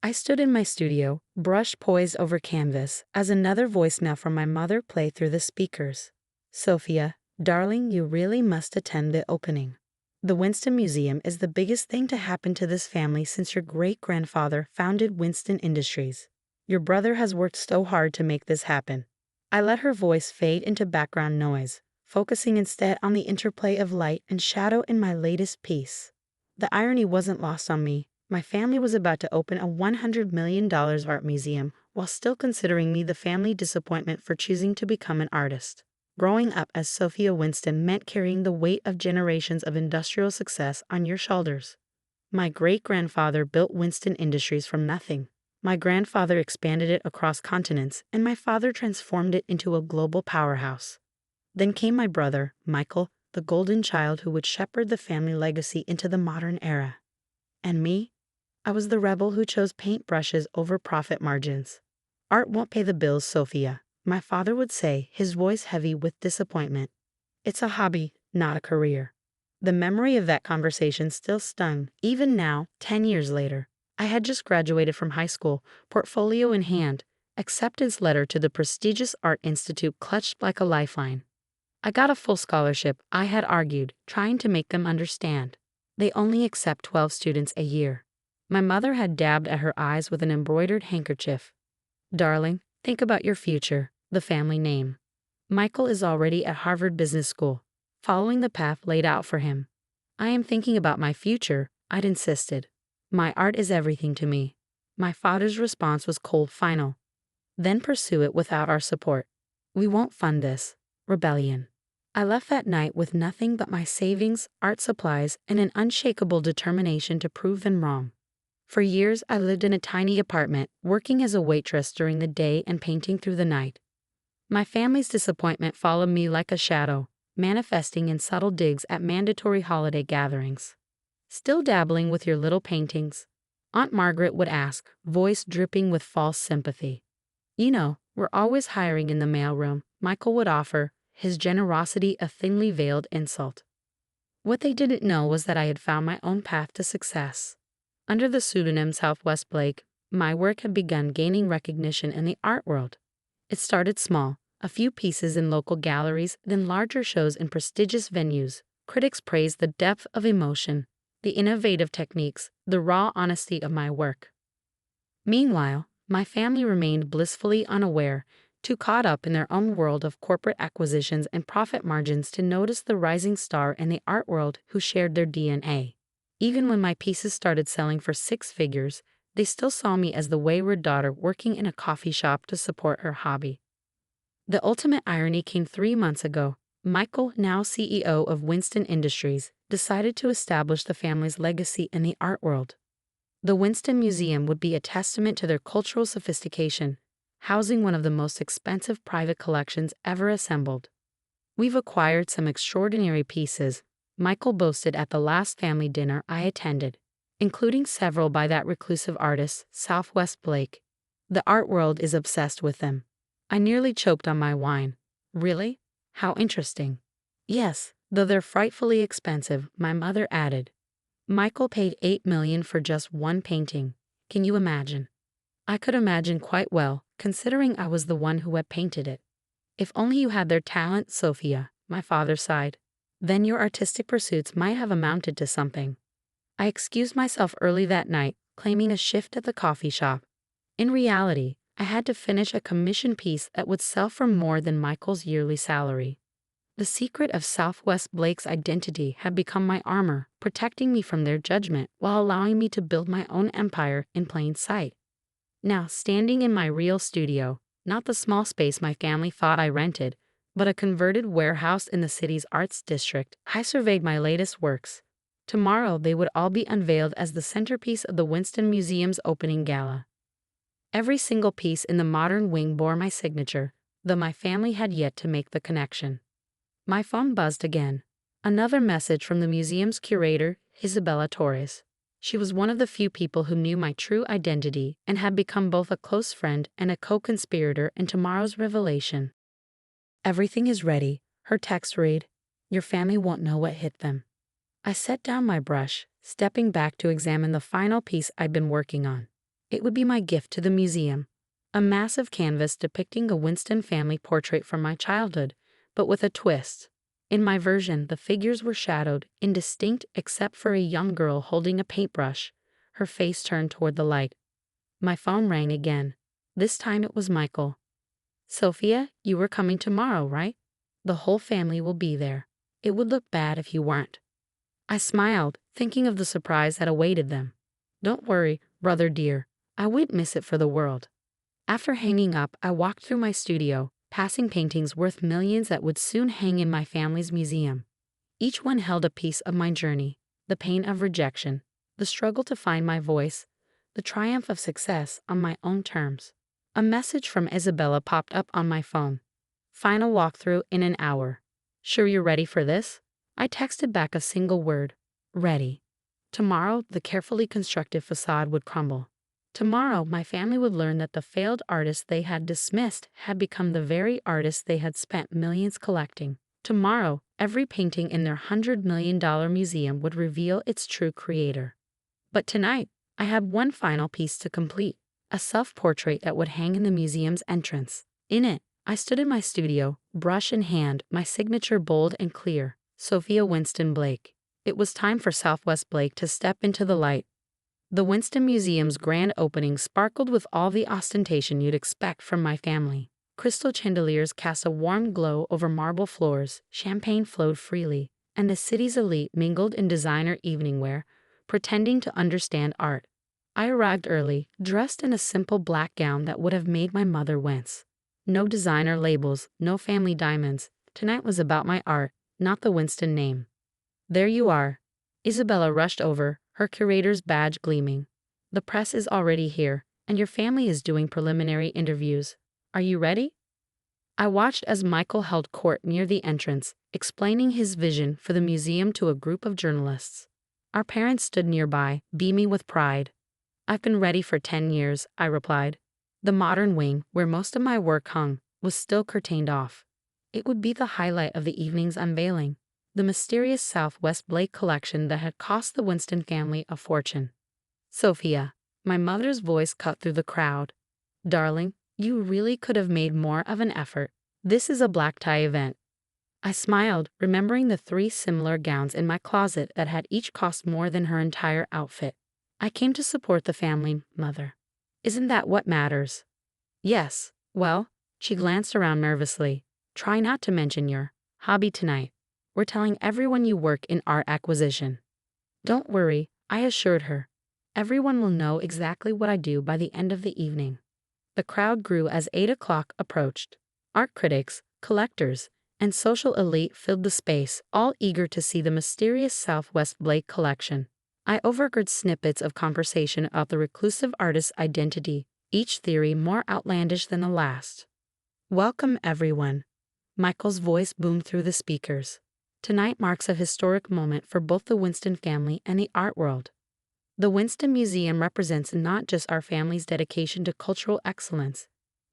I stood in my studio, brush poised over canvas, as another voicemail from my mother played through the speakers. Sophia, darling, you really must attend the opening. The Winston Museum is the biggest thing to happen to this family since your great-grandfather founded Winston Industries. Your brother has worked so hard to make this happen. I let her voice fade into background noise, focusing instead on the interplay of light and shadow in my latest piece. The irony wasn't lost on me. My family was about to open a $100 million art museum while still considering me the family disappointment for choosing to become an artist. Growing up as Sofia Winston meant carrying the weight of generations of industrial success on your shoulders. My great-grandfather built Winston Industries from nothing. My grandfather expanded it across continents, and my father transformed it into a global powerhouse. Then came my brother, Michael, the golden child who would shepherd the family legacy into the modern era. And me? I was the rebel who chose paintbrushes over profit margins. Art won't pay the bills, Sophia, my father would say, his voice heavy with disappointment. It's a hobby, not a career. The memory of that conversation still stung, even now, 10 years later. I had just graduated from high school, portfolio in hand, acceptance letter to the prestigious Art Institute clutched like a lifeline. I got a full scholarship, I had argued, trying to make them understand. They only accept 12 students a year. My mother had dabbed at her eyes with an embroidered handkerchief. Darling, think about your future, the family name. Michael is already at Harvard Business School, following the path laid out for him. I am thinking about my future, I'd insisted. My art is everything to me. My father's response was cold, final. Then pursue it without our support. We won't fund this. Rebellion. I left that night with nothing but my savings, art supplies, and an unshakable determination to prove them wrong. For years, I lived in a tiny apartment, working as a waitress during the day and painting through the night. My family's disappointment followed me like a shadow, manifesting in subtle digs at mandatory holiday gatherings. Still dabbling with your little paintings? Aunt Margaret would ask, voice dripping with false sympathy. You know, we're always hiring in the mailroom, Michael would offer, his generosity a thinly veiled insult. What they didn't know was that I had found my own path to success. Under the pseudonym Southwest Blake, my work had begun gaining recognition in the art world. It started small, a few pieces in local galleries, then larger shows in prestigious venues. Critics praised the depth of emotion, the innovative techniques, the raw honesty of my work. Meanwhile, my family remained blissfully unaware, too caught up in their own world of corporate acquisitions and profit margins to notice the rising star in the art world who shared their DNA. Even when my pieces started selling for six figures, they still saw me as the wayward daughter working in a coffee shop to support her hobby. The ultimate irony came 3 months ago. Michael, now CEO of Winston Industries, decided to establish the family's legacy in the art world. The Winston Museum would be a testament to their cultural sophistication, housing one of the most expensive private collections ever assembled. We've acquired some extraordinary pieces, Michael boasted at the last family dinner I attended, including several by that reclusive artist, Southwest Blake. The art world is obsessed with them. I nearly choked on my wine. Really? How interesting. Yes, though they're frightfully expensive, my mother added. Michael paid $8 million for just one painting. Can you imagine? I could imagine quite well, considering I was the one who had painted it. If only you had their talent, Sophia, my father sighed. Then your artistic pursuits might have amounted to something. I excused myself early that night, claiming a shift at the coffee shop. In reality, I had to finish a commission piece that would sell for more than Michael's yearly salary. The secret of Southwest Blake's identity had become my armor, protecting me from their judgment while allowing me to build my own empire in plain sight. Now, standing in my real studio, not the small space my family thought I rented, but a converted warehouse in the city's arts district, I surveyed my latest works. Tomorrow they would all be unveiled as the centerpiece of the Winston Museum's opening gala. Every single piece in the modern wing bore my signature, though my family had yet to make the connection. My phone buzzed again. Another message from the museum's curator, Isabella Torres. She was one of the few people who knew my true identity and had become both a close friend and a co-conspirator in tomorrow's revelation. Everything is ready, her text read. Your family won't know what hit them. I set down my brush, stepping back to examine the final piece I'd been working on. It would be my gift to the museum. A massive canvas depicting a Winston family portrait from my childhood, but with a twist. In my version, the figures were shadowed, indistinct except for a young girl holding a paintbrush, her face turned toward the light. My phone rang again. This time it was Michael. "Sophia, you were coming tomorrow, right? The whole family will be there. It would look bad if you weren't." I smiled, thinking of the surprise that awaited them. "Don't worry, brother dear. I wouldn't miss it for the world." After hanging up, I walked through my studio, passing paintings worth millions that would soon hang in my family's museum. Each one held a piece of my journey, the pain of rejection, the struggle to find my voice, the triumph of success on my own terms. A message from Isabella popped up on my phone. "Final walkthrough in an hour. Sure you're ready for this?" I texted back a single word. "Ready." Tomorrow, the carefully constructed facade would crumble. Tomorrow, my family would learn that the failed artist they had dismissed had become the very artist they had spent millions collecting. Tomorrow, every painting in their $100 million museum would reveal its true creator. But tonight, I had one final piece to complete, a self-portrait that would hang in the museum's entrance. In it, I stood in my studio, brush in hand, my signature bold and clear, Sofia Winston Blake. It was time for Southwest Blake to step into the light. The Winston Museum's grand opening sparkled with all the ostentation you'd expect from my family. Crystal chandeliers cast a warm glow over marble floors, champagne flowed freely, and the city's elite mingled in designer evening wear, pretending to understand art. I arrived early, dressed in a simple black gown that would have made my mother wince. No designer labels, no family diamonds. Tonight was about my art, not the Winston name. "There you are." Isabella rushed over, her curator's badge gleaming. "The press is already here, and your family is doing preliminary interviews. Are you ready?" I watched as Michael held court near the entrance, explaining his vision for the museum to a group of journalists. Our parents stood nearby, beaming with pride. "I've been ready for 10 years, I replied. The modern wing, where most of my work hung, was still curtained off. It would be the highlight of the evening's unveiling. The mysterious Southwest Blake collection that had cost the Winston family a fortune. "Sophia," my mother's voice cut through the crowd. "Darling, you really could have made more of an effort. This is a black tie event." I smiled, remembering the 3 similar gowns in my closet that had each cost more than her entire outfit. "I came to support the family, Mother. Isn't that what matters?" "Yes, well," she glanced around nervously. "Try not to mention your hobby tonight. We're telling everyone you work in art acquisition." "Don't worry," I assured her. "Everyone will know exactly what I do by the end of the evening." The crowd grew as 8 o'clock approached. Art critics, collectors, and social elite filled the space, all eager to see the mysterious Southwest Blake collection. I overheard snippets of conversation about the reclusive artist's identity, each theory more outlandish than the last. "Welcome, everyone." Michael's voice boomed through the speakers. "Tonight marks a historic moment for both the Winston family and the art world. The Winston Museum represents not just our family's dedication to cultural excellence,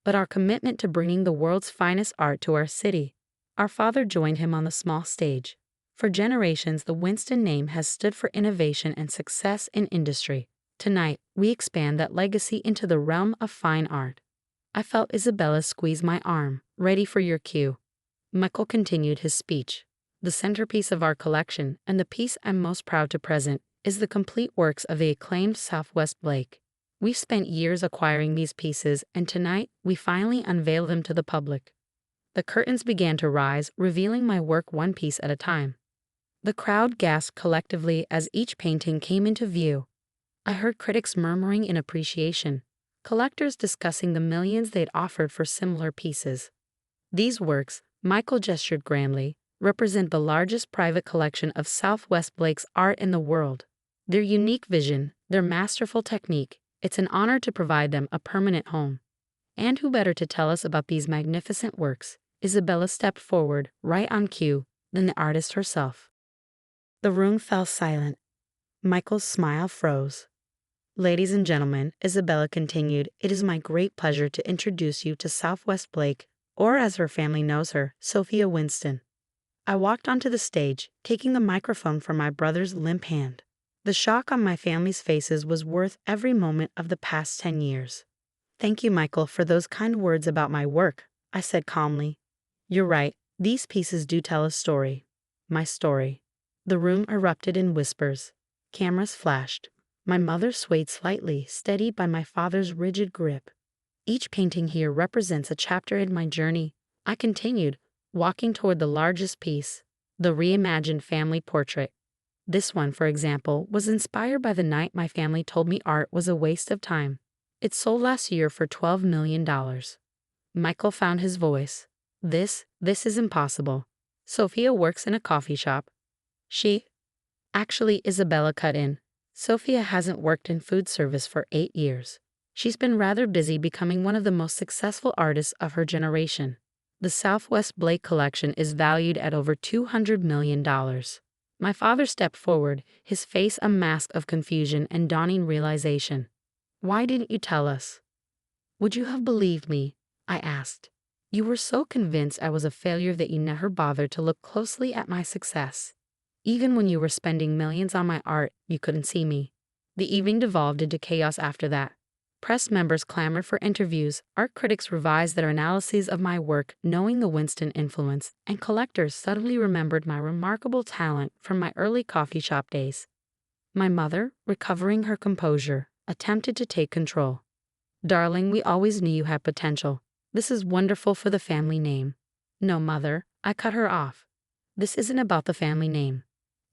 but our commitment to bringing the world's finest art to our city." Our father joined him on the small stage. For generations, the Winston name has stood for innovation and success in industry. Tonight, we expand that legacy into the realm of fine art. I felt Isabella squeeze my arm, ready for your cue. Michael continued his speech. "The centerpiece of our collection, and the piece I'm most proud to present, is the complete works of the acclaimed Southwest Blake. We've spent years acquiring these pieces, and tonight we finally unveil them to the public." The curtains began to rise, revealing my work one piece at a time. The crowd gasped collectively as each painting came into view. I heard critics murmuring in appreciation, collectors discussing the millions they'd offered for similar pieces. "These works," Michael gestured grandly, "represent the largest private collection of Southwest Blake's art in the world. Their unique vision, their masterful technique, it's an honor to provide them a permanent home." And who better to tell us about these magnificent works? Isabella stepped forward, right on cue, than the artist herself. The room fell silent. Michael's smile froze. "Ladies and gentlemen," Isabella continued, "it is my great pleasure to introduce you to Southwest Blake, or as her family knows her, Sofia Winston." I walked onto the stage, taking the microphone from my brother's limp hand. The shock on my family's faces was worth every moment of the past 10 years. Thank you, Michael, for those kind words about my work, I said calmly. You're right, these pieces do tell a story. My story. The room erupted in whispers. Cameras flashed. My mother swayed slightly, steadied by my father's rigid grip. Each painting here represents a chapter in my journey, I continued, walking toward the largest piece, the reimagined family portrait. This one, for example, was inspired by the night my family told me art was a waste of time. It sold last year for $12 million. Michael found his voice. This is impossible. Sofia works in a coffee shop. Actually, Isabella cut in. Sofia hasn't worked in food service for 8 years. She's been rather busy becoming one of the most successful artists of her generation. The Southwest Blake collection is valued at over $200 million. My father stepped forward, his face a mask of confusion and dawning realization. Why didn't you tell us? Would you have believed me? I asked. You were so convinced I was a failure that you never bothered to look closely at my success. Even when you were spending millions on my art, you couldn't see me. The evening devolved into chaos after that. Press members clamored for interviews, art critics revised their analyses of my work knowing the Winston influence, and collectors suddenly remembered my remarkable talent from my early coffee shop days. My mother, recovering her composure, attempted to take control. Darling, we always knew you had potential. This is wonderful for the family name. No, Mother, I cut her off. This isn't about the family name.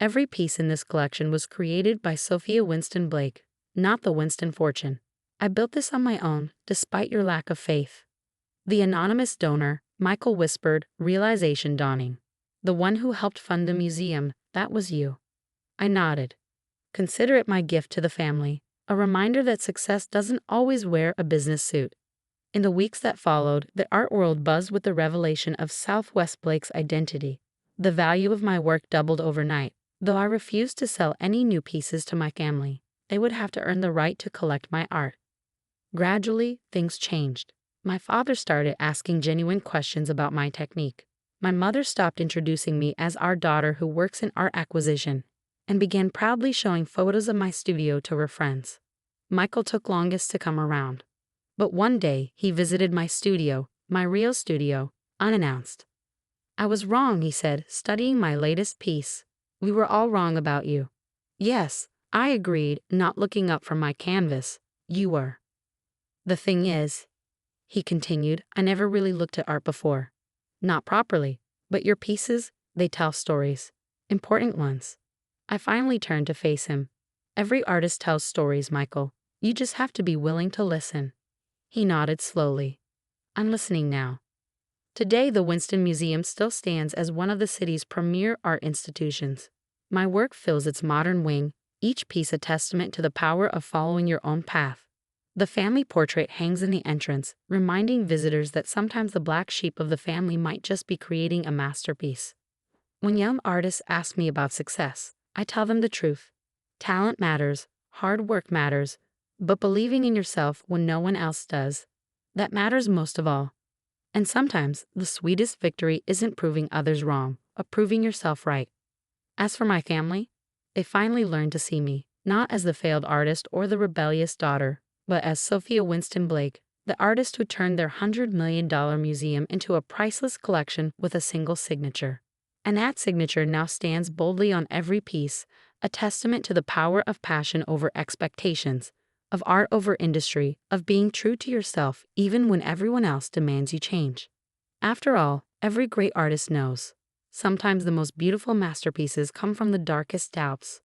Every piece in this collection was created by Sofia Winston Blake, not the Winston fortune. I built this on my own, despite your lack of faith. The anonymous donor, Michael whispered, realization dawning. The one who helped fund the museum, that was you. I nodded. Consider it my gift to the family, a reminder that success doesn't always wear a business suit. In the weeks that followed, the art world buzzed with the revelation of Southwest Blake's identity. The value of my work doubled overnight, though I refused to sell any new pieces to my family. They would have to earn the right to collect my art. Gradually, things changed. My father started asking genuine questions about my technique. My mother stopped introducing me as our daughter who works in art acquisition, and began proudly showing photos of my studio to her friends. Michael took longest to come around. But one day, he visited my studio, my real studio, unannounced. I was wrong, he said, studying my latest piece. We were all wrong about you. Yes, I agreed, not looking up from my canvas. You were. The thing is, he continued, I never really looked at art before. Not properly, but your pieces, they tell stories. Important ones. I finally turned to face him. Every artist tells stories, Michael. You just have to be willing to listen. He nodded slowly. I'm listening now. Today, the Winston Museum still stands as one of the city's premier art institutions. My work fills its modern wing, each piece a testament to the power of following your own path. The family portrait hangs in the entrance, reminding visitors that sometimes the black sheep of the family might just be creating a masterpiece. When young artists ask me about success, I tell them the truth. Talent matters, hard work matters, but believing in yourself when no one else does, that matters most of all. And sometimes the sweetest victory isn't proving others wrong, but proving yourself right. As for my family, they finally learned to see me, not as the failed artist or the rebellious daughter, but as Sofia Winston Blake, the artist who turned their $100 million museum into a priceless collection with a single signature. And that signature now stands boldly on every piece, a testament to the power of passion over expectations, of art over industry, of being true to yourself even when everyone else demands you change. After all, every great artist knows. Sometimes the most beautiful masterpieces come from the darkest doubts.